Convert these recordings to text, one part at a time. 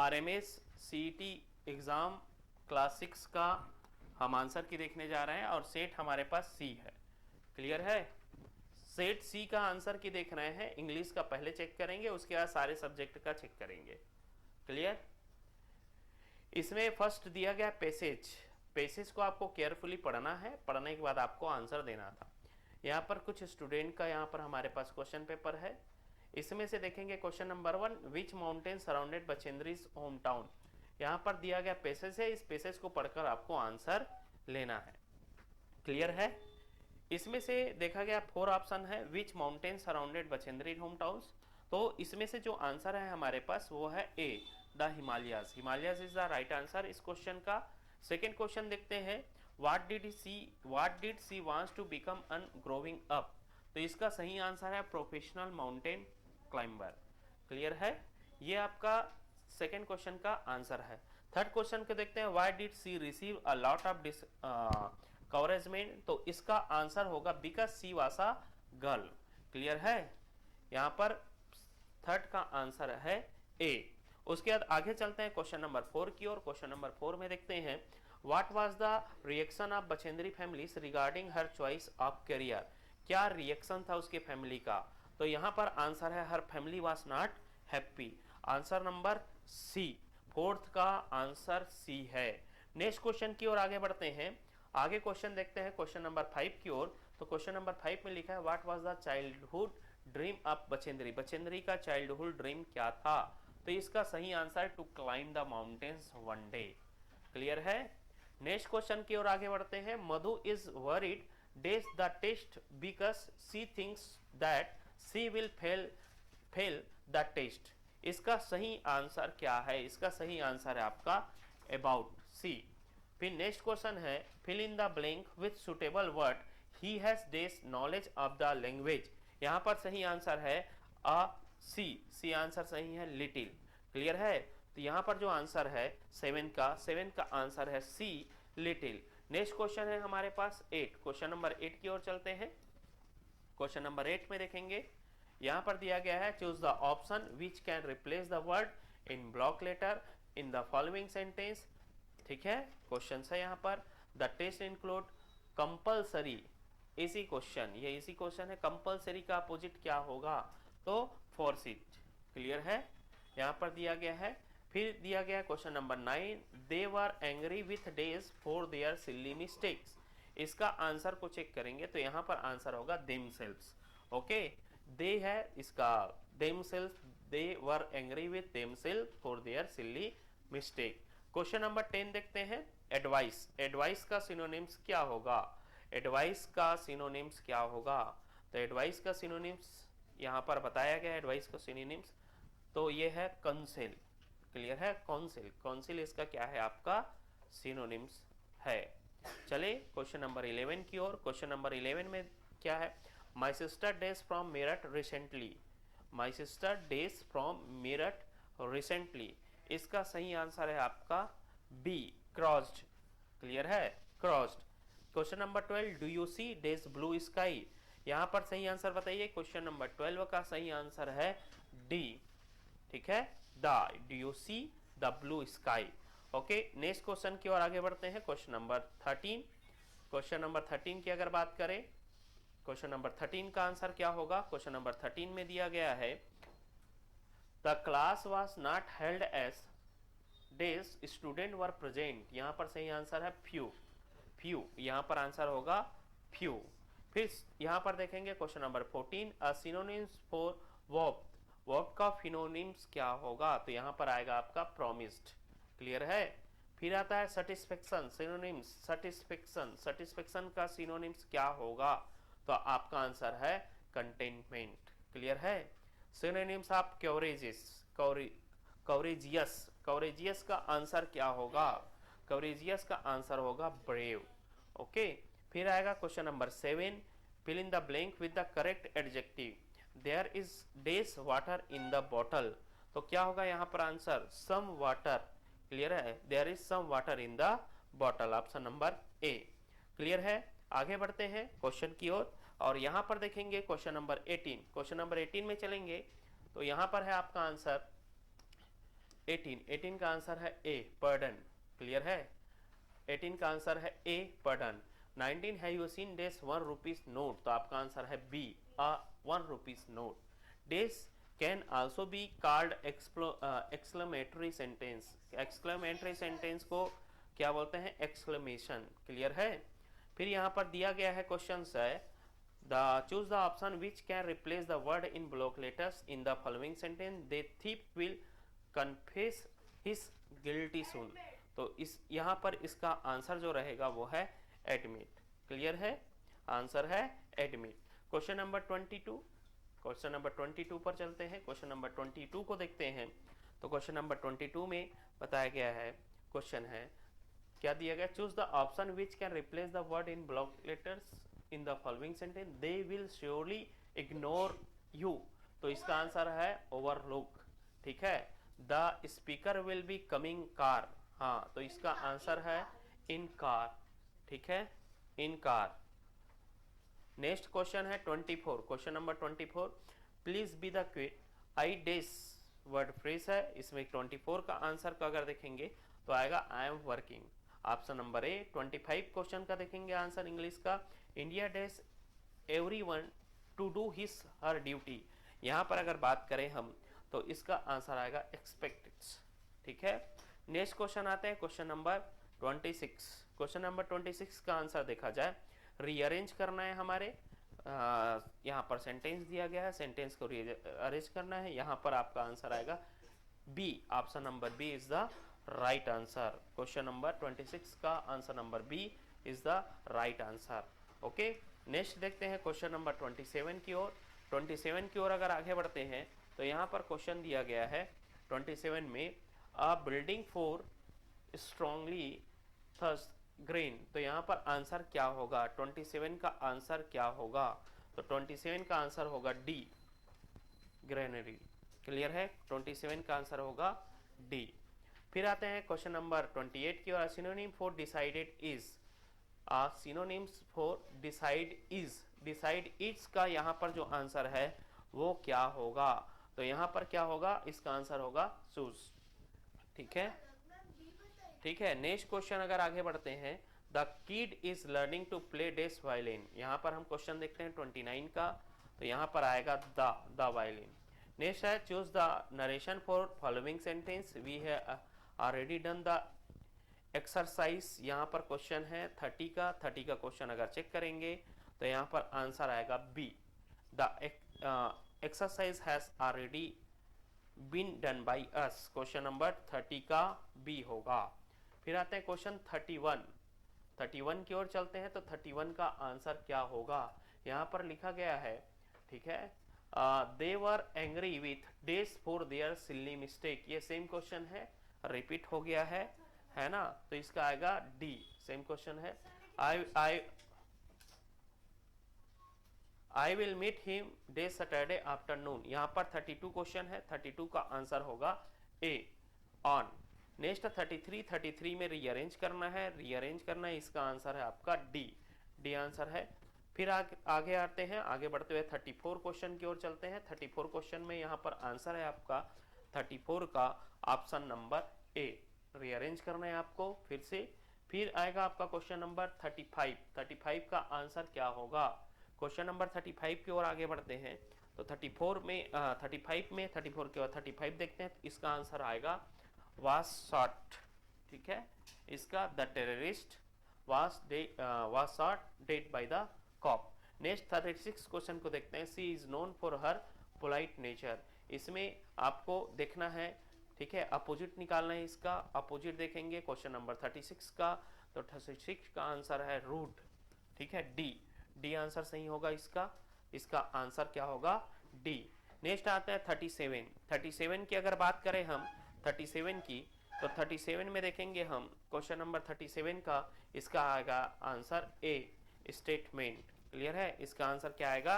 RMS CET exam class 6 का हम answer की देखने जा रहे हैं और सेट हमारे पास सी है। क्लियर है? सेट सी का आंसर की देख रहे हैं। इंग्लिश का पहले चेक करेंगे, उसके बाद सारे सब्जेक्ट का चेक करेंगे। क्लियर? इसमें फर्स्ट दिया गया पैसेज। पैसेज को आपको केयरफुली पढ़ना है, पढ़ने के बाद आपको आंसर देना था। यहाँ पर कुछ स्टूडेंट का यहाँ पर हमारे पास क्वेश्चन पेपर है। इसमें से देखेंगे question number 1, which mountain surrounded Bachendri's home town. यहाँ पर दिया गया पैसेज है, इस पैसेज को पढ़कर आपको आंसर लेना है। क्लियर है? इसमें से देखा गया 4 ऑप्शन है, विच mountain surrounded Bachendri home towns. तो इसमें से जो आंसर है हमारे पास वो है a, the Himalayas. Himalayas is the right answer इस क्वेश्चन का। सेकेंड क्वेश्चन देखते हैं, what did she wants to become on growing up. तो इसका सही आंसर है प्रोफेशनल माउंटेन क्लाइंबर। क्लियर है? ये आपका सेकेंड क्वेश्चन का आंसर है। थर्ड क्वेश्चन को देखते हैं, why did she receive a lot of encouragement. तो इसका आंसर होगा because she was a girl. Clear है? यहां पर थर्ड का आंसर है ए। उसके बाद आगे चलते हैं क्वेश्चन नंबर 4 की ओर। क्वेश्चन नंबर 4 में देखते हैं, what was the reaction of Bachendri families regarding her choice of career. क्या रिएक्शन था उसके फैमिली का। तो यहां पर आंसर है her family was not happy. Answer number C, fourth का आंसर सी है। नेक्स्ट क्वेश्चन की ओर आगे बढ़ते हैं। आगे क्वेश्चन देखते हैं क्वेश्चन नंबर 5 की ओर। तो क्वेश्चन नंबर 5 में लिखा है, what was the childhood dream of Bachendri. Bachendri का चाइल्डहुड ड्रीम क्या था। तो इसका सही answer to climb the mountains one day. Clear है? नेक्स्ट क्वेश्चन की ओर आगे बढ़ते हैं, Madhu is worried dash the test because she thinks that she will fail the test. इसका सही आंसर क्या है। इसका सही आंसर है आपका अबाउट सी। फिर नेक्स्ट क्वेश्चन है, fill in the blank with suitable word he has dash knowledge of the language. यहां पर सही आंसर है अ सी आंसर सही है लिटिल। क्लियर है? तो यहां पर जो आंसर है 7 का आंसर है सी लिटिल। नेक्स्ट क्वेश्चन है हमारे पास 8। क्वेश्चन नंबर 8 की ओर चलते हैं। क्वेश्चन नंबर 8 में देखेंगे, यहां पर दिया गया है, choose the option which can replace the word in block letter in the following sentence. ठीक है, क्वेश्चन है यहां पर, द टेस्ट इंक्लूड कंपल्सरी। इसी क्वेश्चन, ये इसी क्वेश्चन है, कंपल्सरी का अपोजिट क्या होगा। तो फोर्स इट। क्लियर है? यहां पर दिया गया है। फिर दिया गया question number 9, they were angry with dash for their silly mistakes. इसका आंसर को चेक करेंगे तो यहां पर आंसर होगा देमसेल्व्स। ओके, दे है इसका themselves, they were angry with themselves for their silly mistake. Question number 10 देखते हैं, एडवाइस। एडवाइस का सिनोनिम्स क्या होगा। एडवाइस का सिनोनिम्स क्या होगा। तो एडवाइस का सिनोनिम्स यहां पर बताया गया, एडवाइस का सिनोनिम्स तो ये है कंसेल। क्लियर है? काउंसिल, काउंसिल इसका क्या है आपका सिनोनिम्स है। चले क्वेश्चन नंबर 11 की ओर। क्वेश्चन नंबर 11 में क्या है, my sister dash from Meerut recently. My sister dash from Meerut recently. इसका सही आंसर है आपका बी, क्रॉस्ड। क्लियर है? Crossed. Question number 12, do you see dash blue sky. यहां पर सही आंसर बताइए। क्वेश्चन नंबर 12 का सही आंसर है डी। ठीक है, the, do you see the blue sky. Okay, next question की ओर आगे बढ़ते हैं। Question number 13। क्वेश्चन नंबर 13 की अगर बात करें, क्वेश्चन नंबर 13 का आंसर क्या होगा। क्वेश्चन नंबर 13 में दिया गया है, the class was not held as dash student were present. यहां पर सही आंसर है फ्यू। फ्यू यहां पर आंसर होगा फ्यू। फिर यहां पर देखेंगे question number 14, a synonyms for verb. Verb का फिनोनिम्स क्या होगा। तो यहां पर आएगा आपका प्रॉमिस्ड। क्लियर है? फिर आता है सेटिस्फेक्शन, सिनोनिम्स सेटिस्फेक्शन। सेटिस्फेक्शन का सिनोनिम्स क्या होगा। तो आपका आंसर है कंटेनमेंट। क्लियर है? Synonyms of courageous, courageous. Courageous का आंसर क्या होगा। कवरेजियस का आंसर होगा ब्रेव। ओके, फिर आएगा question number 7, fill in the blank with the correct adjective. There is dash water in the bottle. तो क्या होगा यहां पर आंसर, सम वाटर। क्लियर है? There is some water in the bottle, option number A. Clear है? आगे बढ़ते हैं क्वेश्चन की ओर और यहां पर देखेंगे क्वेश्चन नंबर 18। क्वेश्चन नंबर 18 में चलेंगे तो यहां पर है आपका आंसर, 18 का आंसर है ए, पर्डन। क्लियर है? 18 का आंसर है ए, पर्डन। 19 है you seen dash 1 rupees note, तो आपका आंसर है B, a 1 rupees note. Dash can also be called exclamatory sentence. Exclamatory sentence को क्या बोलते हैं? एक्सक्लेमेशन। क्लियर है? फिर यहाँ पर दिया गया है क्वेश्चन है choose the option which can replace the word in block letters in the following sentence. The thief will confess his guilty soon. तो इस यहाँ पर इसका आंसर जो रहेगा वो है एडमिट। क्लियर है? आंसर है admit. Question number 22, question number 22 पर चलते हैं। क्वेश्चन नंबर 22 को देखते हैं। तो क्वेश्चन नंबर 22 में बताया गया है, क्वेश्चन है क्या दिया गया? Choose the option which can replace the word in block letters in the following sentence. They will surely ignore you, तो इसका आंसर है ओवरलुक। ठीक है? The speaker will be coming car, हाँ, तो इसका आंसर है इन कार। ठीक है? इन कार। नेक्स्ट क्वेश्चन है 24, question number 24, please be the quiet I dash word phrase है। इसमें 24 का आंसर का अगर देखेंगे तो आएगा I am working, option number A. 25 question का देखेंगे आंसर इंग्लिश का, India dash everyone to do his her duty. यहाँ पर अगर बात करें हम तो इसका आंसर आएगा एक्सपेक्टेड। ठीक है? नेक्स्ट क्वेश्चन आते हैं क्वेश्चन नंबर 26। क्वेश्चन नंबर 26 का आंसर देखा जाए, रीअरेंज करना है हमारे। यहाँ पर सेंटेंस दिया गया है, सेंटेंस को रीअरेंज करना है। यहाँ पर आपका आंसर आएगा B, option number B is the right answer. Question number 26 का answer number B is the right answer. Okay, next देखते हैं क्वेश्चन नंबर 27 की ओर। 27 की ओर अगर आगे बढ़ते हैं तो यहाँ पर क्वेश्चन दिया गया है 27 में, a building for strongly thirst grain, तो यहाँ पर आंसर क्या होगा? 27 का आंसर क्या होगा? तो 27 का आंसर होगा डी, ग्रेनरी। क्लियर है? 27 का आंसर होगा डी। फिर आते हैं क्वेश्चन नंबर 28 की ओर, synonym for decided is. Synonyms for decide is, decide is का यहाँ पर जो आंसर है वो क्या होगा? तो यहाँ पर क्या होगा? इसका आंसर होगा चूज। ठीक है? ठीक है। नेक्स्ट क्वेश्चन अगर आगे बढ़ते हैं, the kid is learning to play dash violin. यहाँ पर हम क्वेश्चन देखते हैं 29 का, तो यहाँ पर आएगा द वायलिन। नेक्स्ट है choose the narration for following sentence. We have already done the exercise. यहाँ पर क्वेश्चन है 30 का, 30 का क्वेश्चन अगर चेक करेंगे तो यहाँ पर आंसर आएगा B, the exercise has already been done by us. Question number 30 का बी होगा। फिर आते हैं क्वेश्चन 31 की ओर चलते हैं। तो 31 का आंसर क्या होगा? यहाँ पर लिखा गया है, ठीक है, they were angry with dash for their silly mistake. ये सेम क्वेश्चन है, रिपीट हो गया है ना? तो इसका आएगा डी, सेम क्वेश्चन है। I will meet him day Saturday afternoon. यहाँ पर 32 क्वेश्चन है, 32 का आंसर होगा ए, ऑन। नेक्स्ट 33 में रीअरेंज करना है, रीअरेंज करना है, इसका आंसर है आपका डी आंसर है। फिर आगे आते हैं, आगे बढ़ते हुए 34 क्वेश्चन की ओर चलते हैं। 34 क्वेश्चन में यहाँ पर आंसर है आपका 34 का ऑप्शन नंबर ए, रीअरेंज करना है आपको फिर से। फिर आएगा आपका क्वेश्चन नंबर 35 का आंसर क्या होगा? क्वेश्चन नंबर 35 की ओर आगे बढ़ते हैं। तो 34 में 34 के बाद 35 देखते हैं, तो इसका आंसर आएगा was shot। ठीक है? इसका the terrorist was shot dead by the cop। Next 36 question को देखते हैं। She is known for her polite nature. इसमें आपको देखना है, ठीक है, अपोजिट निकालना है। इसका अपोजिट देखेंगे क्वेश्चन नंबर 36 का, तो 36 का आंसर है रूड। ठीक है? डी आंसर सही होगा इसका आंसर क्या होगा? डी। नेक्स्ट आता है 37 की अगर बात करें हम 37 की, तो 37 में देखेंगे हम क्वेश्चन नंबर 37 का, इसका आएगा आंसर ए, स्टेटमेंट। क्लियर है? इसका आंसर क्या आएगा?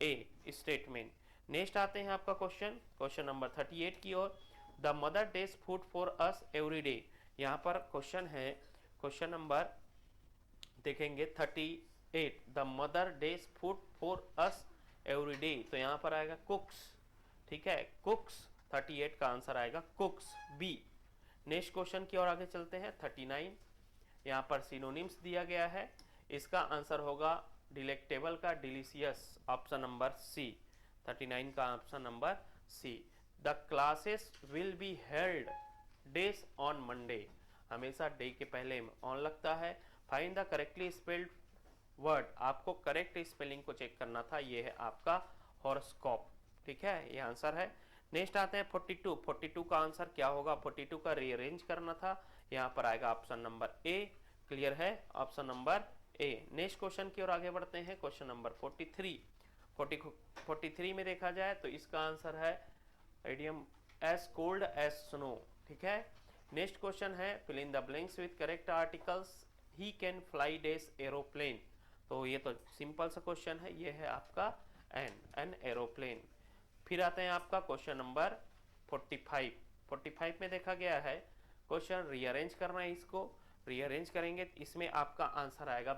ए, स्टेटमेंट। नेक्स्ट आते हैं आपका क्वेश्चन नंबर 38 की ओर। The mother dash food for us every day. यहाँ पर क्वेश्चन है, क्वेश्चन नंबर देखेंगे 38, the mother dash food for us every day, तो यहाँ पर आएगा कुक्स। ठीक है? कुक्स 38 का आंसर आएगा कुक्स, बी। नेक्स्ट क्वेश्चन की ओर आगे चलते हैं। 39 यहाँ पर सिनोनिम्स दिया गया है, इसका आंसर होगा डिलेक्टेबल का डिलीशियस, ऑप्शन नंबर सी। 39 का option number C. The classes will be held dash on Monday, हमेशा डे के पहले ऑन लगता है। Find the correctly spelled word, आपको करेक्ट स्पेलिंग को चेक करना था, ये है आपका हॉरोस्कोप, ठीक है, ये आंसर है। नेक्स्ट आते हैं 42। 42 का आंसर क्या होगा? 42 का रीअरेंज करना था, यहाँ पर आएगा ऑप्शन नंबर ए। क्लियर है, ऑप्शन नंबर ए। नेक्स्ट क्वेश्चन की ओर आगे बढ़ते हैं। Question number 43। 43 में देखा जाए तो इसका आंसर है idiom as cold as snow, ठीक है। नेक्स्ट क्वेश्चन है fill in the blanks with correct articles, he can fly dash aeroplane, तो ये तो सिंपल सा क्वेश्चन है, ये है आपका एन एरोप्लेन। फिर आते हैं आपका क्वेश्चन नंबर 45। 45 में देखा गया है क्वेश्चन रीअरेंज करना है, इसको रीअरेंज करेंगे इसमें आपका आंसर आएगा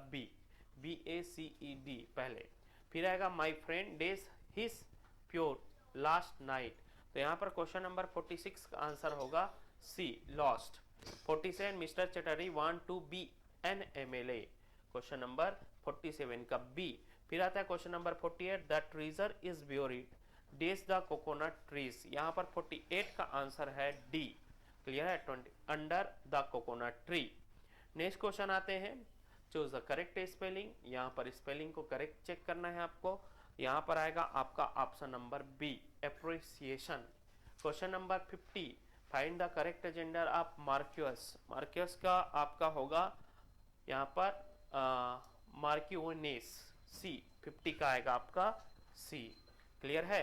BACED पहले। फिर आएगा my friend dash his purse last night, तो यहाँ पर क्वेश्चन नंबर 46 का आंसर होगा C, lost. 47 mister Chatterjee want to be an MLA, question number 47 का बी। फिर आता है question number 48, the treasure is buried dash the coconut trees, यहाँ पर 48 का आंसर है डी। क्लियर है, 20 under the coconut tree. Next question आते हैं, चूज द करेक्ट स्पेलिंग, यहाँ पर स्पेलिंग को करेक्ट चेक करना है आपको, यहाँ पर आएगा आपका option number B, appreciation. Question number 50, find the correct gender of marquis, marquis का आपका होगा यहाँ पर मार्क्यूनेस, सी। 50 का आएगा आपका सी। क्लियर है।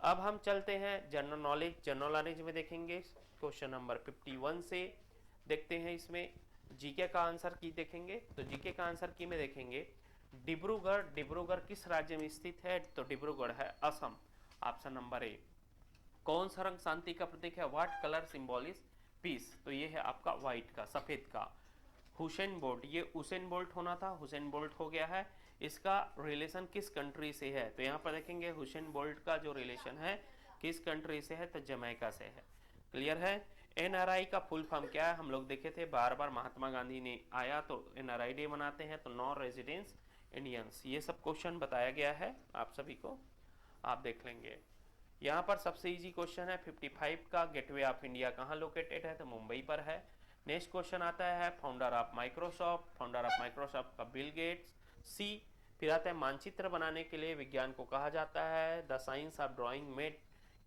अब हम चलते हैं जनरल नॉलेज। जनरल नॉलेज में देखेंगे क्वेश्चन नंबर 51 से देखते हैं, इसमें जीके का आंसर की देखेंगे, तो जीके का आंसर की में देखेंगे डिब्रूगढ़, डिब्रूगढ़ किस राज्य में स्थित है? तो डिब्रूगढ़ है असम, ऑप्शन नंबर ए। कौन सा रंग शांति का प्रतीक है? व्हाट कलर सिंबॉलिज पीस, तो ये है आपका व्हाइट का, सफेद का। हुसैन बोल्ट, ये हुसैन बोल्ट होना था, हुसैन बोल्ट हो गया है। इसका रिलेशन किस कंट्री से है? तो यहाँ पर देखेंगे हुसैन बोल्ट का जो रिलेशन है किस कंट्री से है? तो जमैका से है। क्लियर है। NRI का फुल फॉर्म क्या है? हम लोग देखे थे बार बार, महात्मा गांधी ने आया तो NRI डे मनाते हैं, तो नॉन रेजिडेंस इंडियंस, ये सब क्वेश्चन बताया गया है आप सभी को, आप देख लेंगे। यहाँ पर सबसे इजी क्वेश्चन है 55 का, गेटवे ऑफ इंडिया कहाँ लोकेटेड है? तो मुंबई पर है। नेक्स्ट क्वेश्चन आता है founder of Microsoft, founder of Microsoft का बिल गेट्स, सी। फिर आता है मानचित्र बनाने के लिए विज्ञान को कहा जाता है the science of drawing made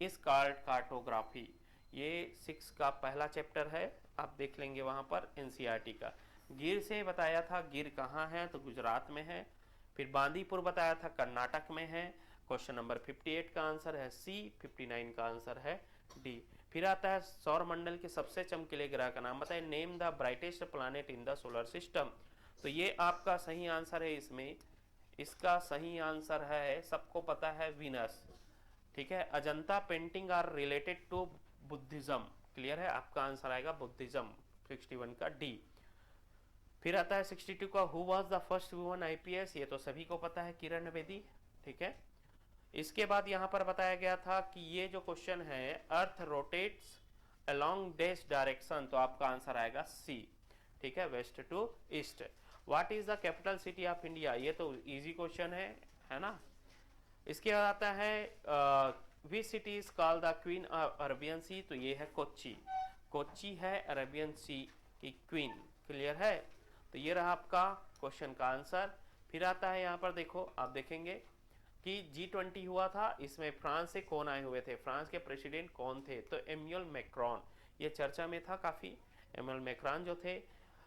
is called cartography, ये 6 का पहला चैप्टर है, आप देख लेंगे वहाँ पर NCERT का। गिर से बताया था, गिर कहाँ है? तो गुजरात में है। फिर बांदीपुर बताया था, कर्नाटक में है। क्वेश्चन नंबर 58 का आंसर है सी, 59 का आंसर है डी। फिर आता है सौर मंडल के सबसे चमकीले ग्रह का नाम बताए, name the brightest planet in the solar system, तो ये आपका सही आंसर है इसमें, इसका सही आंसर है, सबको पता है, वीनस, ठीक है। Ajanta painting are related to Buddhism, clear है, आपका आंसर आएगा बुद्धिज्म, 61 का डी। फिर आता है 62 का, who was the first woman IPS, ये तो सभी को पता है, किरण बेदी, ठीक है। इसके बाद यहाँ पर बताया गया था कि ये जो क्वेश्चन है Earth rotates along dash direction, तो आपका आंसर आएगा सी, ठीक है, west to east. What is the capital city of India, ये तो इजी क्वेश्चन है ना। इसके बाद आता है which city is called the queen of Arabian sea, तो ये है कोच्चि, कोच्चि है अरेबियन सी की क्वीन। क्लियर है, तो ये रहा आपका क्वेश्चन का आंसर। फिर आता है यहाँ पर देखो, आप देखेंगे कि G20 हुआ था, इसमें फ्रांस से कौन आए हुए थे, फ्रांस के प्रेसिडेंट कौन थे? तो एम्यूल मैक्रॉन, ये चर्चा में था काफ़ी। एम्यूल मैक्रॉन जो थे।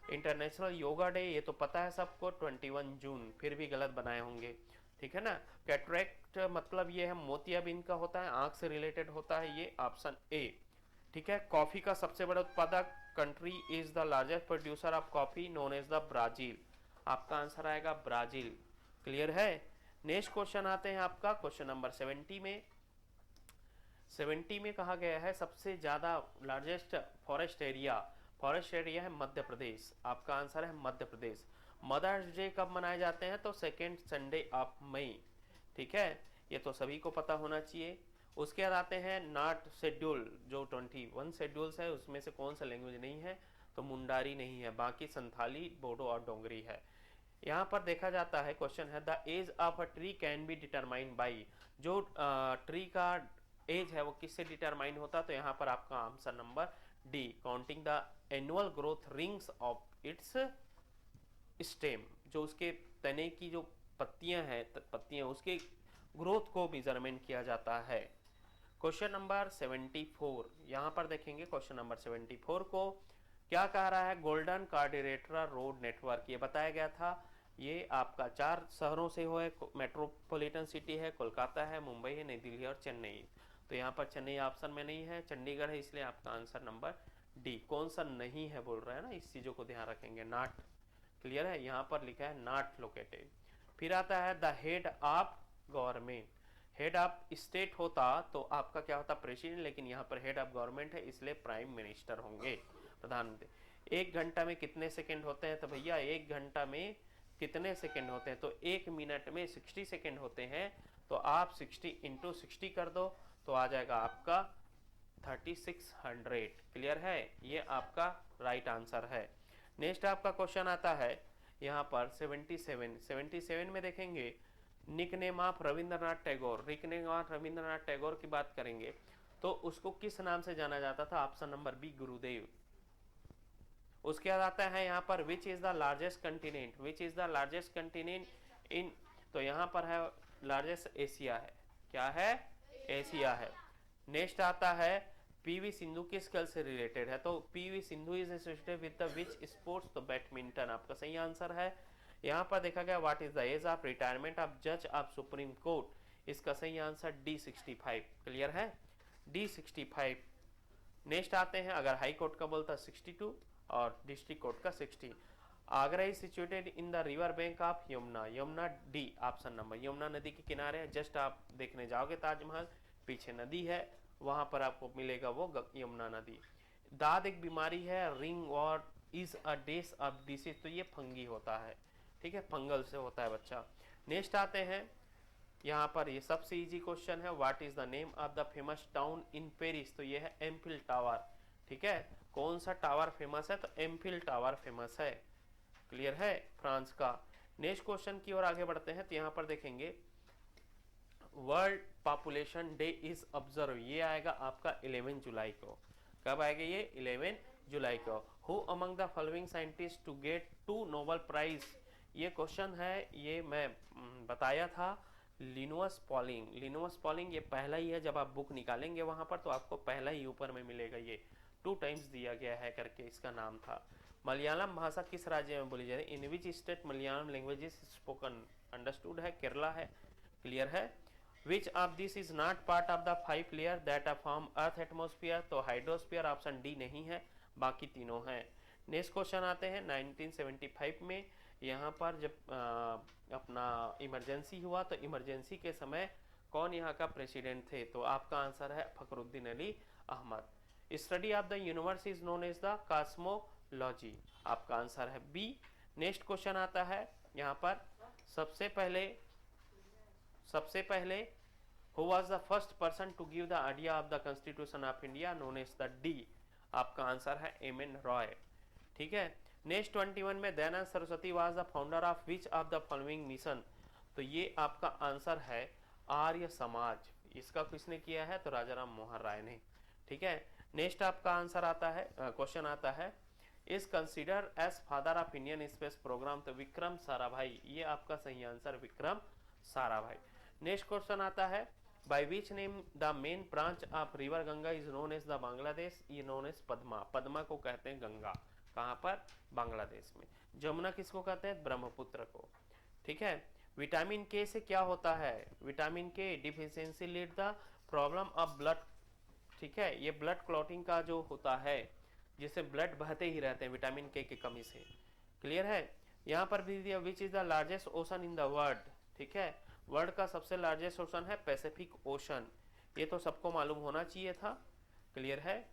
इंटरनेशनल योगा डे, ये तो पता है सबको, 21 जून, फिर भी गलत बनाए होंगे, ठीक है ना। कैटरेक्ट मतलब ये है मोतियाबिंद का होता है, आंख से रिलेटेड होता है, ये ऑप्शन ए, ठीक है। कॉफी का सबसे बड़ा उत्पादक country is the largest producer of coffee known as the Brazil, आपका आंसर आएगा ब्राजील। क्लियर है। नेक्स्ट क्वेश्चन आते हैं आपका क्वेश्चन नंबर 70 में। 70 में कहा गया है सबसे ज्यादा largest forest area, forest area है मध्य प्रदेश, आपका आंसर है मध्य प्रदेश। मदर्स डे कब मनाए जाते हैं? तो सेकेंड संडे ऑफ मई, ठीक है, ये तो सभी को पता होना चाहिए। उसके बाद आते हैं नॉट शेड्यूल, जो 21 शेड्यूल्स है उसमें से कौन सा लैंग्वेज नहीं है, तो मुंडारी नहीं है, बाकी संथाली, बोडो और डोंगरी है। यहाँ पर देखा जाता है, क्वेश्चन है the age of a tree can be determined by, जो ट्री का एज है वो किससे डिटरमाइन होता है, तो यहाँ पर आपका answer number D, counting the annual growth rings of its stem, जो उसके तने की जो पत्तियां उसके ग्रोथ को मेजरमेंट किया जाता है। क्वेश्चन नंबर 74, यहाँ पर देखेंगे क्वेश्चन नंबर 74 को क्या कह रहा है, गोल्डन कार्डिलेटरा रोड नेटवर्क, ये बताया गया था, ये आपका 4 शहरों से हो है, मेट्रोपॉलिटन सिटी है, कोलकाता है, मुंबई है, नई दिल्ली और चेन्नई। तो यहाँ पर चेन्नई ऑप्शन में नहीं है, चंडीगढ़ है, इसलिए आपका आंसर नंबर डी। कौन सा नहीं है बोल रहा है ना, इस चीज़ों को ध्यान रखेंगे, नॉट, क्लियर है, यहाँ पर लिखा है नॉट लोकेटेड। फिर आता है the head of government, head of state होता तो आपका क्या होता, प्रेसिडेंट, लेकिन यहाँ पर हेड ऑफ गवर्नमेंट है इसलिए प्राइम मिनिस्टर होंगे, प्रधानमंत्री। 1 घंटा में कितने सेकंड होते हैं, तो भैया 1 घंटा में कितने सेकंड होते हैं, तो 1 मिनट में 60 सेकंड होते हैं, तो आप 60 इंटू 60 कर दो तो आ जाएगा आपका 3600, क्लियर है, ये आपका राइट आंसर है। नेक्स्ट आपका क्वेश्चन आता है यहाँ पर 77 में देखेंगे, nickname of Rabindranath Tagore, nickname of Rabindranath Tagore की बात करेंगे तो उसको किस नाम से जाना जाता था, ऑप्शन नंबर बी, गुरुदेव। उसके बाद आता है यहाँ पर which is the largest continent, which is the largest continent in, तो यहाँ पर है लार्जेस्ट एशिया है, क्या है, एशिया है। नेक्स्ट आता है पीवी सिंधु किस खेल से रिलेटेड है, तो PV Sindhu is associated with the which sports, तो बैडमिंटन आपका सही आंसर है। यहाँ पर देखा गया what is the age of retirement of जज ऑफ सुप्रीम कोर्ट, इसका सही आंसर D65, क्लियर है, D65। नेक्स्ट आते हैं, अगर हाई कोर्ट का बोलता 62 और डिस्ट्रिक्ट कोर्ट का 60। Agra is situated in the river bank of Yamuna, Yamuna D option number, Yamuna नदी के किनारे है, जस्ट आप देखने जाओगे ताजमहल, पीछे नदी है, वहां पर आपको मिलेगा वो यमुना नदी। दाद एक बीमारी है, ring worm is a days of disease, तो ये फंगी होता है, ठीक है, फंगल से होता है बच्चा। नेक्स्ट आते हैं यहाँ पर, ये सबसे इजी क्वेश्चन है, what is the name of the famous town in Paris, तो ये है एम्फिल टावर, ठीक है, कौन सा टावर फेमस है, तो एम्फिल टावर फेमस है, क्लियर है, फ्रांस का। नेक्स्ट क्वेश्चन की ओर आगे बढ़ते हैं, तो यहाँ पर देखेंगे world population day is observe, ये आएगा आपका 11 जुलाई को, कब आएगा ये, 11 जुलाई को। Who among the following scientist to get 2 Nobel Prize, ये क्वेश्चन है, ये मैं बताया था, लिनुअस पॉलिंग, लिनुअस पॉलिंग ये पहला ही है, जब आप बुक निकालेंगे वहां पर तो आपको पहला ही ऊपर में मिलेगा, ये 2 टाइम्स दिया गया है करके इसका नाम था। मलयालम भाषा किस राज्य में बोली जाती है, in which state Malayalam language is spoken, understood है, केरला है, क्लियर है। Which of this is not part of the 5 layer that form earth atmosphere, तो हाइड्रोस्फियर ऑप्शन डी नहीं है, बाकी तीनों हैं। नेक्स्ट क्वेश्चन आते हैं 1975 में, यहाँ पर जब अपना इमरजेंसी हुआ तो इमरजेंसी के समय कौन यहाँ का प्रेसिडेंट थे, तो आपका आंसर है Fakhruddin Ali Ahmed. Study of the universe is known as the cosmology, आपका आंसर है बी। नेक्स्ट क्वेश्चन आता है यहाँ पर, सबसे पहले who was the first person to give the idea of the constitution of India, known as the D, आपका answer है एम.एन. रॉय, ठीक है। नेक्स्ट 21 में Dayanand Saraswati was the founder of which of the following mission, तो ये आपका आंसर है आर्य समाज, इसका किसने किया है, तो राजा राम मोहन राय ने, ठीक है। नेक्स्ट आपका आंसर आता है, क्वेश्चन आता है, is consider as father of Indian space program, तो विक्रम साराभाई, ये आपका सही answer Vikram Sarabhai. Next question आता है, by which name the main branch of river Ganga is known as the Bangladesh, ये नोन एज पद्मा, पद्मा को कहते हैं गंगा, कहाँ पर, बांग्लादेश में। जमुना किसको कहते हैं, ब्रह्मपुत्र को, ठीक है। विटामिन के से क्या होता है, विटामिन के deficiency lead the problem of blood, ठीक है, ये ब्लड क्लॉटिंग का जो होता है, जिससे ब्लड बहते ही रहते हैं विटामिन के की कमी से, क्लियर है। यहाँ पर भी दिया विच is the largest ocean in the world, ठीक है, वर्ल्ड का सबसे लार्जेस्ट ओशन है पैसिफिक ओशन, ये तो सबको मालूम होना चाहिए था, क्लियर है।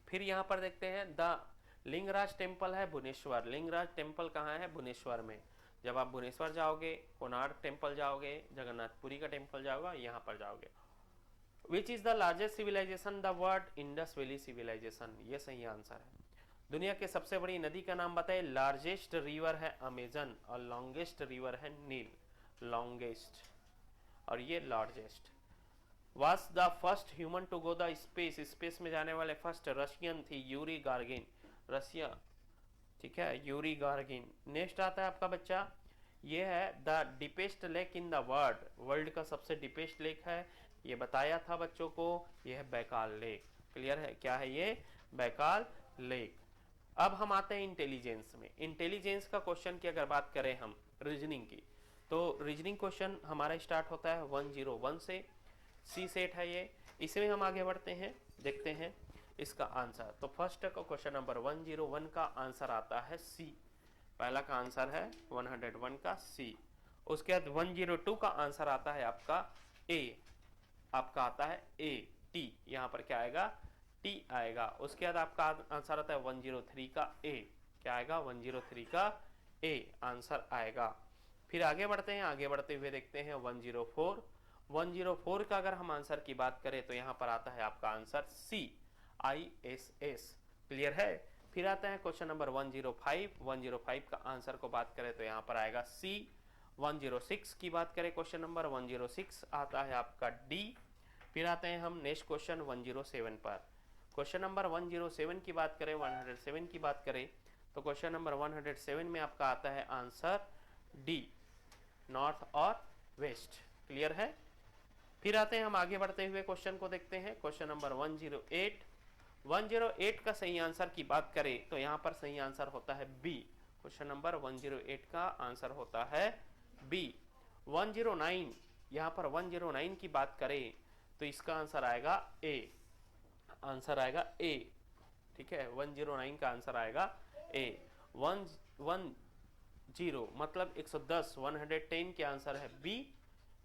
फिर यहाँ पर देखते हैं द लिंगराज टेम्पल है भुवनेश्वर, लिंगराज टेम्पल कहाँ है, भुवनेश्वर में। जब आप भुवनेश्वर जाओगे, कोणार्क टेम्पल जाओगे, जगन्नाथपुरी का टेम्पल जाओगे, यहाँ पर जाओगे। Which is the largest civilization? The word Indus valley civilization, ये सही आंसर है। दुनिया के सबसे बड़ी नदी का नाम बताइए। लार्जेस्ट रिवर है अमेजन और लॉन्गेस्ट रिवर है नील। लॉन्गेस्ट और ये largest. Was the first human to go the space? Space में जाने वाले फर्स्ट रशियन थी यूरी गार्गिन, रशिया, ठीक है, यूरी गार्गिन। नेक्स्ट आता है आपका बच्चा, ये है the deepest lake in the world, world का सबसे डीपेस्ट लेक है, ये बताया था बच्चों को, ये है बैकाल लेक। क्लियर है, क्या है ये? Baikal lake. अब हम आते हैं इंटेलिजेंस में। इंटेलिजेंस का क्वेश्चन की अगर बात करें हम रीजनिंग की, तो रीजनिंग क्वेश्चन हमारा स्टार्ट होता है 101 से, सी सेट है ये। इसमें हम आगे बढ़ते हैं, देखते हैं इसका आंसर। तो फर्स्ट का क्वेश्चन नंबर 101 का आंसर आता है सी, पहला का आंसर है 101 का सी। उसके बाद 102 का आंसर आता है आपका ए, आपका आता है ए, टी, यहाँ पर क्या आएगा? टी आएगा। उसके बाद आपका आंसर आता है 103 का ए, क्या आएगा? 103 का ए आंसर आएगा। फिर आगे बढ़ते हैं, आगे बढ़ते हुए देखते हैं 104। 104 का अगर हम आंसर की बात करें तो यहाँ पर आता है आपका आंसर सी, ISS। क्लियर है। फिर आता है क्वेश्चन नंबर 105। 105 का आंसर को बात करें तो यहाँ पर आएगा सी। 106 की बात करें क्वेश्चन नंबर 106 आता है आपका डी। फिर आते हैं हम नेक्स्ट क्वेश्चन 107 पर। क्वेश्चन नंबर 107 की बात करें, 107 की बात करें तो क्वेश्चन नंबर 107 में आपका आता है आंसर डी, नॉर्थ और वेस्ट। क्लियर है। फिर आते हैं हम आगे बढ़ते हुए क्वेश्चन को देखते हैं, क्वेश्चन नंबर 108। 108 का सही आंसर की बात करें तो यहाँ पर सही आंसर होता है बी। क्वेश्चन नंबर 108 का आंसर होता है बी। 109, यहाँ पर 109 की बात करें तो इसका आंसर आएगा ए, आंसर आएगा ए, ठीक है। 109 का आंसर आएगा ए। 110 मतलब 110, 110 के आंसर है बी।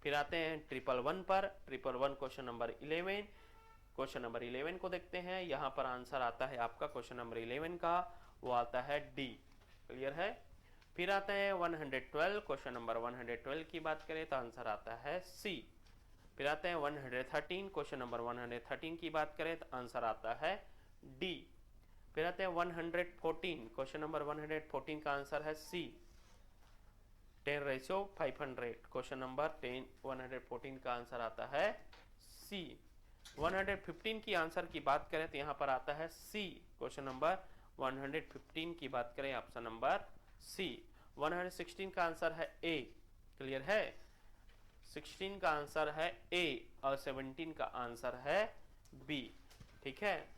फिर आते हैं 111 पर। 111 क्वेश्चन नंबर 11, क्वेश्चन नंबर 11 को देखते हैं। यहाँ पर आंसर आता है आपका क्वेश्चन नंबर 11 का, वो आता है डी। क्लियर है। फिर आता है 112। क्वेश्चन नंबर 112 की बात करें तो आंसर आता है सी। फिर आते हैं 113। क्वेश्चन नंबर 113 की बात करें तो आंसर आता है डी। फिर आते हैं 114। क्वेश्चन नंबर 114 का आंसर है सी, 10:500। क्वेश्चन नंबर 114 का आंसर आता है सी। 115 की आंसर की बात करें तो यहाँ पर आता है सी। क्वेश्चन नंबर 115 की बात करें, ऑप्शन नंबर सी। 116 का आंसर है ए। क्लियर है। 16 का आंसर है ए और 17 का आंसर है बी। ठीक है,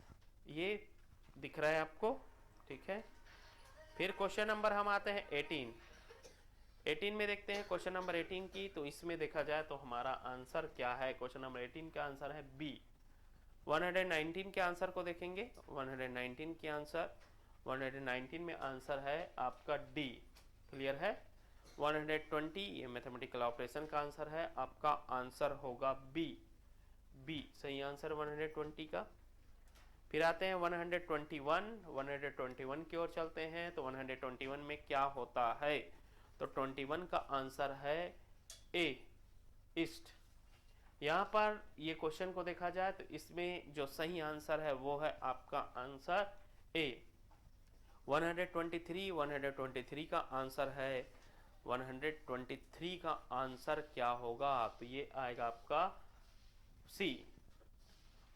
ये दिख रहा है आपको, ठीक है। फिर क्वेश्चन नंबर हम आते हैं 18। 18 में देखते हैं क्वेश्चन नंबर 18 की, तो इसमें देखा जाए तो हमारा आंसर क्या है। क्वेश्चन नंबर 18 का आंसर है बी। 119 के आंसर को देखेंगे। 119 के आंसर, 119 में आंसर है आपका डी। क्लियर है। 120 ये मैथमेटिकल ऑपरेशन का आंसर है, आपका आंसर होगा बी। बी सही आंसर 120 का। फिर आते हैं 121। 121 की ओर चलते हैं तो 121 में क्या होता है, तो 21 का आंसर है ए, ईस्ट। यहाँ पर ये क्वेश्चन को देखा जाए तो इसमें जो सही आंसर है वो है आपका आंसर ए। 123 का आंसर है, 123 का आंसर क्या होगा, तो ये आएगा आपका सी।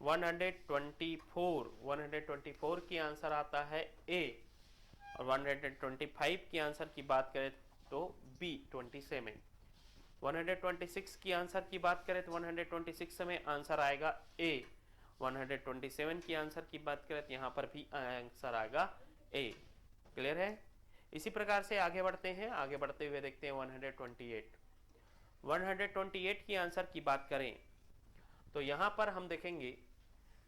124 की आंसर आता है ए। और 125 की आंसर की बात करें तो बी 27। 126 की आंसर की बात करें तो 126 में आंसर आएगा ए। 127 की आंसर की बात करें तो यहाँ पर भी आंसर आएगा ए। क्लियर है। इसी प्रकार से आगे बढ़ते हैं, आगे बढ़ते हुए देखते हैं 128। 128 की आंसर की बात करें तो यहाँ पर हम देखेंगे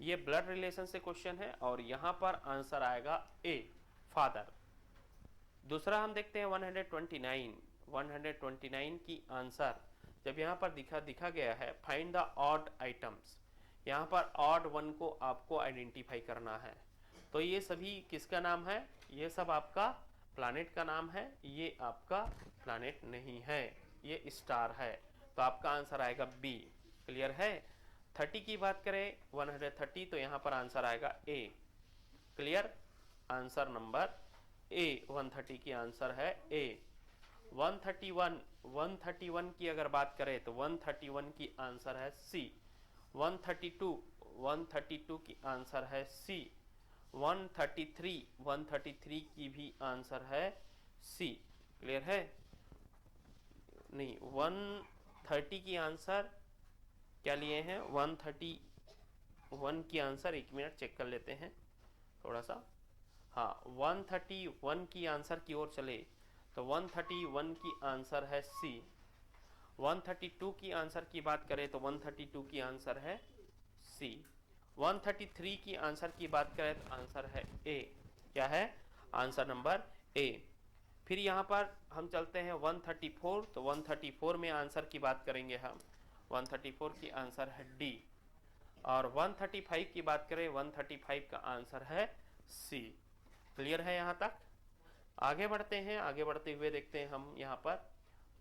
ये ब्लड रिलेशन से क्वेश्चन है और यहाँ पर आंसर आएगा ए, फादर। दूसरा हम देखते हैं 129। 129 की आंसर जब यहाँ पर दिखा गया है फाइंड द ऑड आइटम्स, यहाँ पर ऑड वन को आपको आइडेंटिफाई करना है। तो ये सभी किसका नाम है, ये सब आपका प्लैनेट का नाम है, ये आपका प्लैनेट नहीं है, ये स्टार है। तो आपका आंसर आएगा बी। क्लियर है। 30 की बात करें 130 तो यहाँ पर आंसर आएगा ए। क्लियर, आंसर नंबर ए 130 की आंसर है ए। 131 की अगर बात करें तो 131 की आंसर है सी। 132 की आंसर है सी। 133 की भी आंसर है सी। क्लियर है? नहीं, 130 की आंसर क्या लिए हैं? 131 की आंसर, एक मिनट चेक कर लेते हैं थोड़ा सा। हाँ, 131 की आंसर की ओर चले तो 131 की आंसर है सी। 132 की आंसर की बात करें तो 132 की आंसर है सी। 133 की आंसर की बात करें तो आंसर है ए। क्या है? Answer number A. फिर यहाँ पर हम चलते हैं 134, तो 134 में आंसर की बात करेंगे हम। 134 की आंसर है डी। और 135 की बात करें, 135 का आंसर है सी। क्लियर है यहाँ तक? आगे बढ़ते हैं, आगे बढ़ते हुए देखते हैं हम यहाँ पर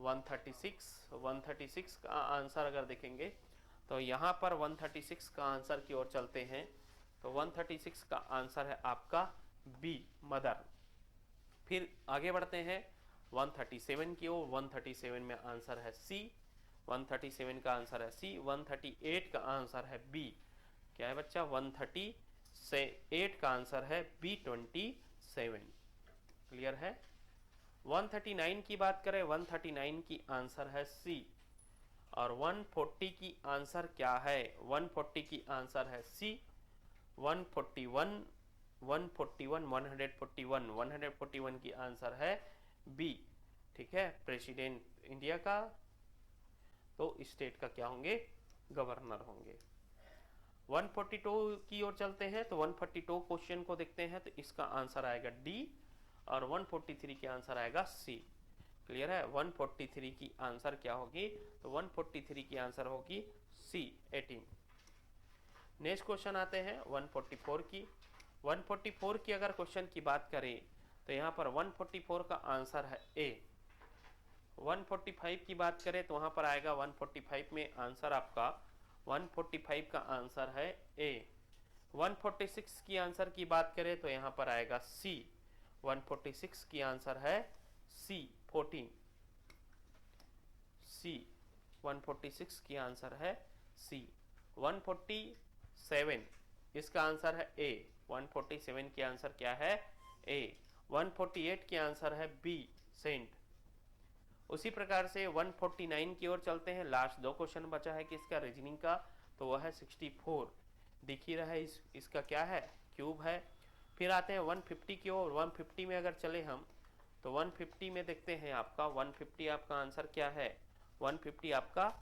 136 का आंसर अगर देखेंगे तो यहाँ पर 136 का आंसर की ओर चलते हैं तो 136 का आंसर है आपका बी, मदर। फिर आगे बढ़ते हैं 137 की ओर। 137 में आंसर है सी। 137 का आंसर है सी। 138 का आंसर है बी। क्या है बच्चा? 138 का आंसर है B27। क्लियर है? 139 की बात करें, 139 की आंसर है सी। और 140 की आंसर क्या है? 140 की आंसर है सी। 141 की आंसर है बी। ठीक है, प्रेसिडेंट इंडिया का तो स्टेट का क्या होंगे? गवर्नर होंगे। 142 की ओर चलते हैं तो 142 क्वेश्चन को देखते हैं तो इसका आंसर आएगा डी। और 143 की आंसर आएगा सी। क्लियर है? 143 की आंसर क्या होगी? तो 143 की आंसर होगी सी, 18। नेक्स्ट क्वेश्चन आते हैं 144 की। 144 की अगर क्वेश्चन की बात करें तो यहाँ पर 144 का आंसर है ए। 145 की बात करें तो वहाँ पर आएगा 145 में आंसर आपका 145 का आंसर है ए। 146 की आंसर की बात करें तो यहाँ पर आएगा सी। 146 की आंसर है सी, 14 सी। 146 की आंसर है सी। 147 इसका आंसर है ए। 147 की आंसर क्या है? ए। 148 की आंसर है बी, सेंट। उसी प्रकार से 149 की ओर चलते हैं। लास्ट दो क्वेश्चन बचा है किसका? रीजनिंग का, तो वह है 64। दिख ही रहा है इसका क्या है? क्यूब है। फिर आते हैं 150 की ओर। 150 में अगर चले हम तो 150 में देखते हैं आपका 150 आपका आंसर क्या है? 150 आपका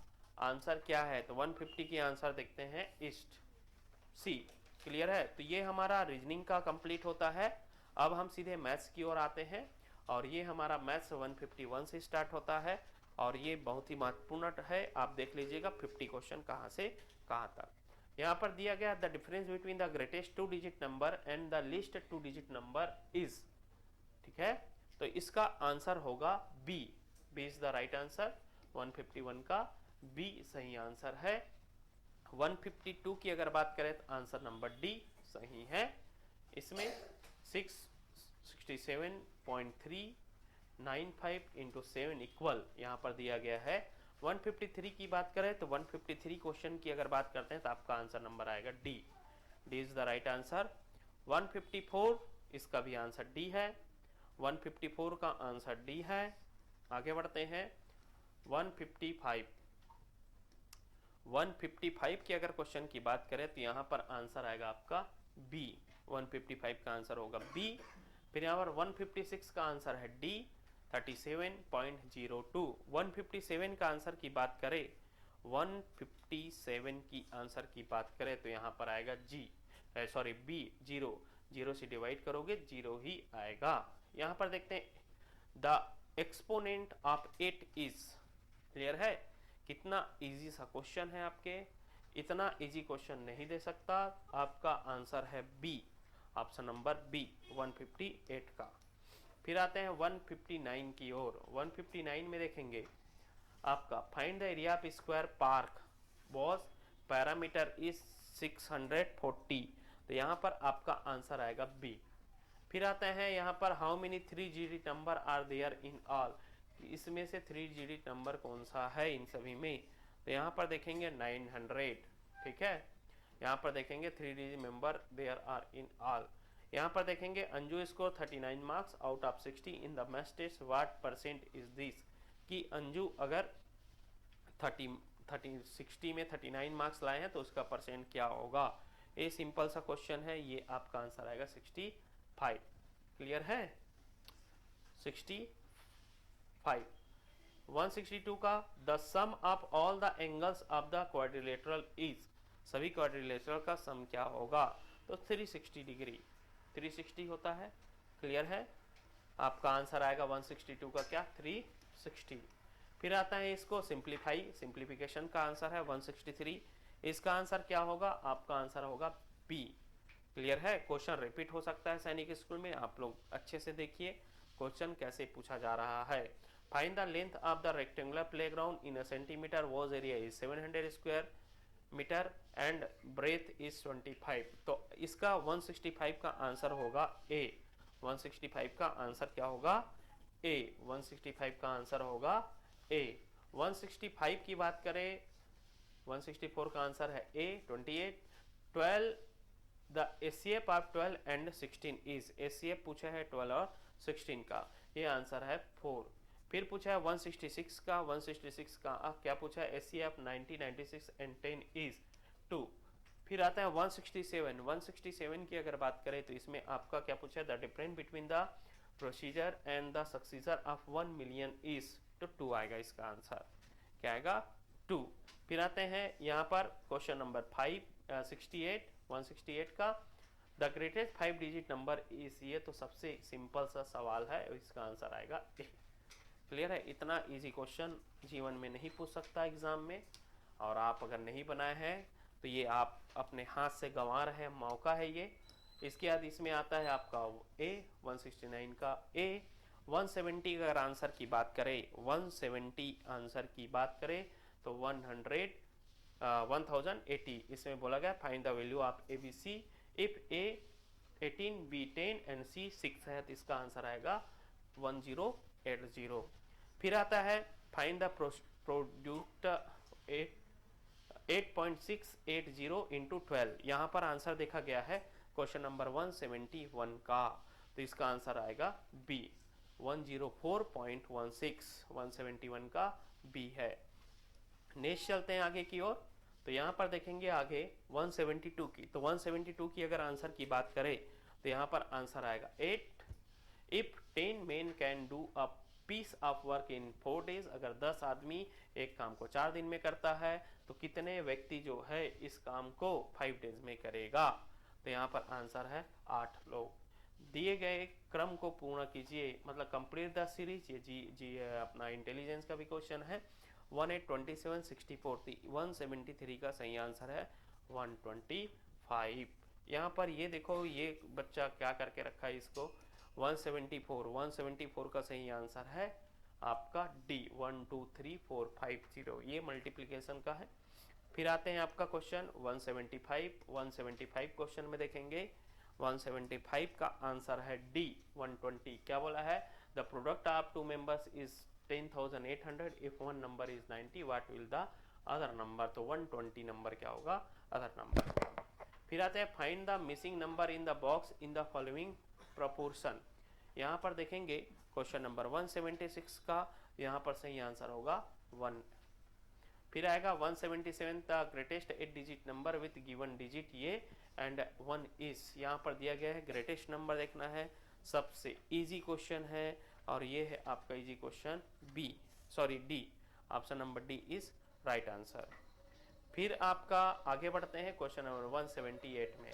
आंसर क्या है? तो 150 की आंसर देखते हैं ईस्ट, सी। क्लियर है? तो ये हमारा रीजनिंग का कंप्लीट होता है। अब हम सीधे मैथ्स की ओर आते हैं और ये हमारा मैथ्स 151 से स्टार्ट होता है और ये बहुत ही महत्वपूर्ण है। आप देख लीजिएगा 50 क्वेश्चन कहाँ से कहाँ तक। यहाँ पर दिया गया the difference between the greatest 2 digit number and the least 2 digit number is. ठीक है, तो इसका आंसर होगा B. B is the right answer. 151 का बी सही आंसर है। 152 की अगर बात करें तो आंसर नंबर डी सही है। इसमें 667.395 इंटू 7 इक्वल यहाँ पर दिया गया है। 153 की बात करें तो 153 क्वेश्चन की अगर बात करते हैं तो आपका आंसर नंबर आएगा D. D is the right answer. 154 इसका भी आंसर डी है। 154 का आंसर डी है। आगे बढ़ते हैं 155 की अगर क्वेश्चन की बात करें तो यहाँ पर आंसर आएगा आपका बी। 155 का आंसर होगा बी। फिर यहाँ पर 156 का आंसर है डी, 37.02। 157 का आंसर की बात करें, 157 की आंसर की बात करें तो यहाँ पर आएगा जी, सॉरी बी, 0। 0 से डिवाइड करोगे 0 ही आएगा। यहाँ पर देखते हैं the exponent of 8 is. Clear है? कितना इजी सा क्वेश्चन है आपके। इतना इजी क्वेश्चन नहीं दे सकता। आपका आंसर है बी, ऑप्शन नंबर बी 158 का। फिर आते हैं 159 की ओर। 159 में देखेंगे आपका find the area of square park was parameter is 640, तो यहाँ पर आपका आंसर आएगा बी। फिर आते हैं यहाँ पर how many 3 digit number are there in all, इसमें से 3 डिजिट नंबर कौन सा है इन सभी में, तो यहाँ पर देखेंगे 900, ठीक है। यहाँ पर देखेंगे 3 digit number there are in all. यहाँ पर देखेंगे Anju score 39 marks out of 60 in the maths test, what percent is this, कि अंजू अगर 60 में 39 मार्क्स लाए हैं तो उसका परसेंट क्या होगा। ये सिंपल सा क्वेश्चन है, ये आपका आंसर आएगा 65। क्लियर है? 65। 162 का the sum of all the angles of the quadrilateral is, सभी क्वाड्रिलेटरल का सम क्या होगा, तो 360 डिग्री, 360 होता है। क्लियर है? आपका आंसर आएगा 162 का क्या, 360। फिर आता है इसको सिंप्लीफिकेशन का आंसर है 163, इसका आंसर क्या होगा, आपका आंसर होगा बी। क्लियर है? क्वेश्चन रिपीट हो सकता है सैनिक स्कूल में, आप लोग अच्छे से देखिए क्वेश्चन कैसे पूछा जा रहा है। Find the length of the rectangular playground in a centimetre, whose area is 700 square metre and breadth is 25, तो इसका 165 का आंसर होगा ए। 165 का आंसर क्या होगा, ए। 165 का आंसर होगा ए। 165 की बात करें, 164 का आंसर है ए। 28 12 the HCF of 12 and 16 is, HCF पूछा है 12 और 16 का, ये आंसर है 4। फिर पूछा है 166 का, 166 का क्या पूछा है, एचसीएफ 90 96 एंड 10 इज 2। फिर आता है 167, 167 की अगर बात करें तो इसमें आपका क्या पूछा है, the difference between the predecessor and the successor of 1 million is, तो 2 आएगा इसका आंसर, क्या आएगा 2। फिर आते हैं यहाँ पर क्वेश्चन नंबर 68, 168 का the greatest 5 digit number is, ये तो सबसे सिंपल सा सवाल है, इसका आंसर आएगा ए। क्लियर है? इतना इजी क्वेश्चन जीवन में नहीं पूछ सकता एग्जाम में, और आप अगर नहीं बनाए हैं तो ये आप अपने हाथ से गंवा रहे हैं, मौका है ये। इसके बाद इसमें आता है आपका ए 169 का ए। 170 का अगर आंसर की बात करें, 170 आंसर की बात करें तो 1080, इसमें बोला गया find the value of A B C if A 18 B 10 and C 6 है, तो इसका आंसर आएगा 1080। फिर आता है फाइंड द प्रोडक्ट 8.680 इंटू 12, यहाँ पर आंसर देखा गया है क्वेश्चन नंबर 171 का, तो इसका आंसर आएगा बी 104.16, 171 का बी है। नेक्स्ट चलते हैं आगे की ओर, तो यहाँ पर देखेंगे आगे 172 की, तो 172 की अगर आंसर की बात करें तो यहाँ पर आंसर आएगा 8 if 10 men can do a piece of work in 4 days, अगर 10 आदमी एक काम को 4 दिन में करता है तो कितने व्यक्ति जो है इस काम को 5 days में करेगा, तो यहाँ पर आंसर है 8 लोग। दिए गए क्रम को पूर्ण कीजिए, मतलब कंप्लीट द सीरीज, ये जी अपना इंटेलिजेंस का भी क्वेश्चन है। 18 27 64, 173 का सही आंसर है 125। यहाँ पर ये देखो ये बच्चा क्या करके रखा है इसको, 174 का सही आंसर है आपका डी 1 2 3 4 5 0, ये मल्टीप्लिकेशन का है। फिर आते हैं आपका क्वेश्चन 175 क्वेश्चन में देखेंगे 175 का आंसर है डी 120। क्या बोला है, the product of 2 members is 10,800 if 1 number is 90, what will the other number, तो 120 नंबर क्या होगा, अदर नंबर। फिर आते हैं find the missing number in the box in the following proportion, यहाँ पर देखेंगे क्वेश्चन नंबर 176 का, यहाँ पर सही आंसर होगा 1। फिर आएगा 177 the greatest 8 digit number with given digit ये एंड 1 इज, यहाँ पर दिया गया है ग्रेटेस्ट नंबर देखना है, सबसे इजी क्वेश्चन है और ये है आपका easy question D, option number D is right answer. फिर आपका आगे बढ़ते हैं क्वेश्चन नंबर 178 में,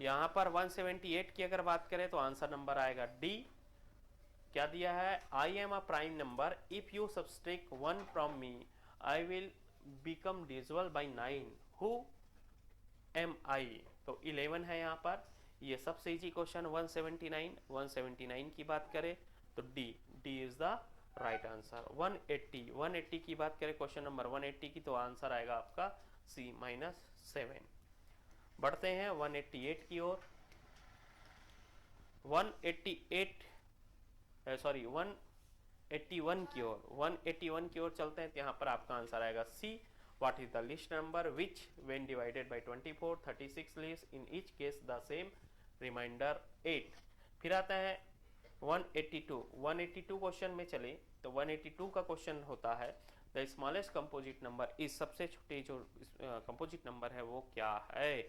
यहाँ पर 178 की अगर बात करें तो आंसर नंबर आएगा डी। क्या दिया है, I am a prime number if you subtract 1 from me I will become divisible by 9, who am I, तो 11 है यहाँ पर, ये सबसे इजी क्वेश्चन 179 की बात करें तो D is the right answer. 180 की बात करें क्वेश्चन नंबर 180 की, तो आंसर आएगा आपका C -7। बढ़ते हैं 188 की ओर। 181 की ओर 181 की ओर चलते हैं, तो यहाँ पर आपका आंसर आएगा C। What is the least number which when divided by 24 36 leaves in each case the same remainder 8। फिर आता है 182 क्वेश्चन में चले तो 182 का क्वेश्चन होता है द स्मॉलेस्ट कंपोजिट नंबर इस, सबसे छोटी जो कंपोजिट नंबर है वो क्या है,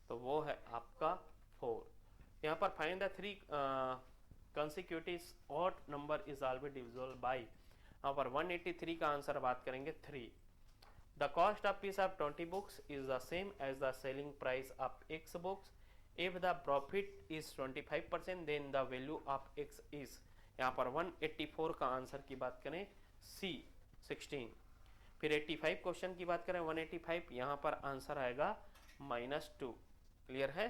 तो वो है आपका 4। यहाँ पर find the 3 consecutive odd number is always divisible by। यहाँ पर 183 का आंसर बात करेंगे 3। The cost of piece of 20 books is the same as the selling price of X books. If the profit is 25% then the value of X is। यहाँ पर 184 का answer की बात करें C 16। फिर 85 क्वेश्चन की बात करें 185, यहाँ पर आंसर आएगा -2। क्लियर है।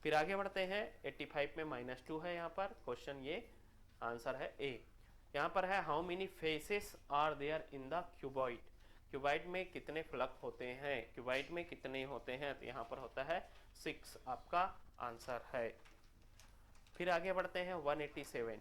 फिर आगे बढ़ते हैं 85 में -2 है, यहाँ पर क्वेश्चन ये आंसर है A। यहाँ पर है how many faces are there in the cuboid. Cuboid में कितने फलक होते हैं, क्यूबाइड में कितने होते हैं, तो यहाँ पर होता है 6 आपका आंसर है। फिर आगे बढ़ते हैं 187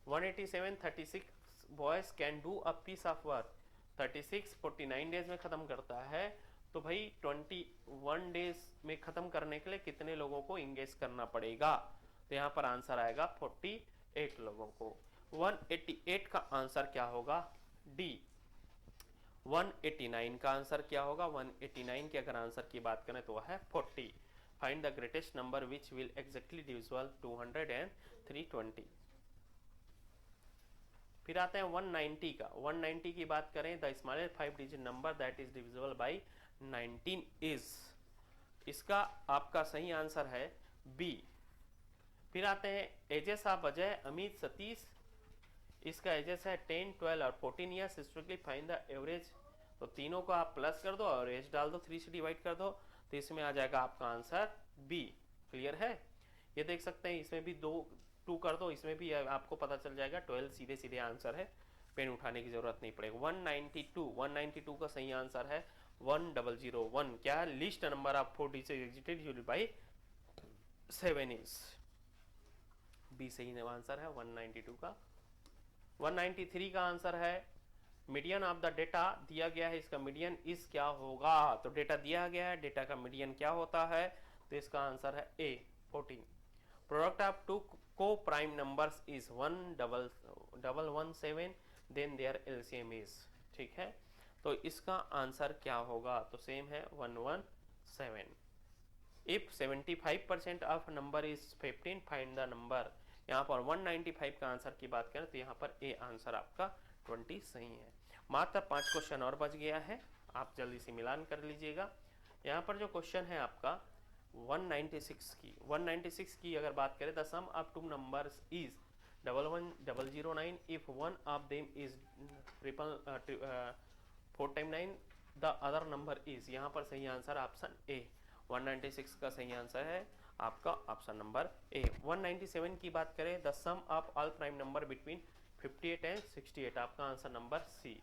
36 boys can do a piece of work. 36 49 days में ख़त्म करता है, तो भाई 21 डेज में ख़त्म करने के लिए कितने लोगों को इंगेज करना पड़ेगा, तो यहाँ पर आंसर आएगा 48 लोगों को। 188 का आंसर क्या होगा D। 189 का आंसर क्या होगा, 189 के अगर आंसर की बात करें तो वह है 40। Find the greatest number which will exactly divisible 200 and 320। फिर आते हैं 190 का। 190 की बात करें the smallest 5 digit number that is divisible by 19 is. इसका आपका सही आंसर है B। फिर आते हैं एजेस ऑफ अजय अमित सतीश। इसका एजेस है 10 12 और 14 years. Strictly find the average, तो तीनों को आप प्लस कर दो और एज डाल दो, 3 से डिवाइड कर दो, तो इसमें आ जाएगा आपका आंसर B। क्लियर है। ये देख सकते हैं इसमें भी 2 कर दो, इसमें भी आपको पता चल जाएगा 12 सीधे सीधे आंसर है, पेन उठाने की जरूरत नहीं पड़ेगी। 192 का सही आंसर है 1001। क्या है, list number of 4 digit exerted by 7 is. B सही आंसर है 192 का। 193 का आंसर है मीडियन ऑफ द डेटा दिया गया है, इसका मीडियन इस क्या होगा, तो डेटा दिया गया है, डेटा का मीडियन क्या होता है, तो इसका आंसर है A 14। Product of 2 coprime numbers is 1117 then their LCM is. ठीक है, तो इसका आंसर क्या होगा, तो सेम है 117। If 75% of number is 15 find the number. यहाँ पर 195 का आंसर की बात करें तो यहाँ पर ए आंसर आपका 20 सही है। मात्र 5 क्वेश्चन और बच गया है, आप जल्दी से मिलान कर लीजिएगा। यहाँ पर जो क्वेश्चन है आपका 196 की अगर बात करें the sum of 2 numbers is 11009 if one of them is 4 time 9 the other number is. यहाँ पर सही आंसर ऑप्शन ए। 196 का सही आंसर है आपका ऑप्शन नंबर ए। 197 की बात करें the sum of all prime number between 58 and 68, आपका आंसर नंबर सी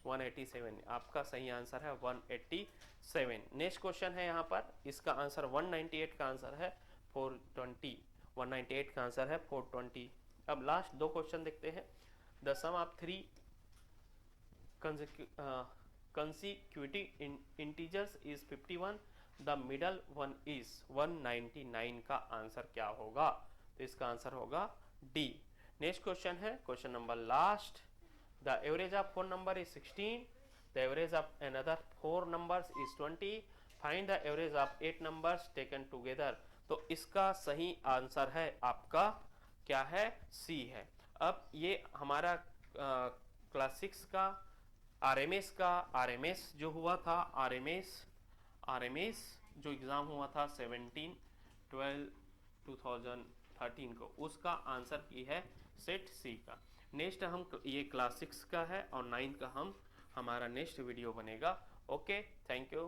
187। आपका सही आंसर है 187। नेक्स्ट क्वेश्चन है यहाँ पर, इसका आंसर 198 का आंसर है 420। 198 का आंसर है 420। अब लास्ट 2 क्वेश्चन देखते हैं। The sum of 3 consecutive integers is 51, the middle one is 199 का आंसर क्या होगा, तो इसका आंसर होगा डी। नेक्स्ट क्वेश्चन है question number last. The average of 4 number is 16, the average of another 4 numbers is 20, find the average of 8 numbers taken together. तो इसका सही आंसर है आपका क्या है, सी है। अब ये हमारा क्लास 6 का आरएमएस जो हुआ था, आरएमएस जो एग्ज़ाम हुआ था 17/12/2013 को, उसका आंसर की है सेट सी का। नेक्स्ट हम ये क्लास 6 का है और 9 का हमारा नेक्स्ट वीडियो बनेगा। Okay, thank you.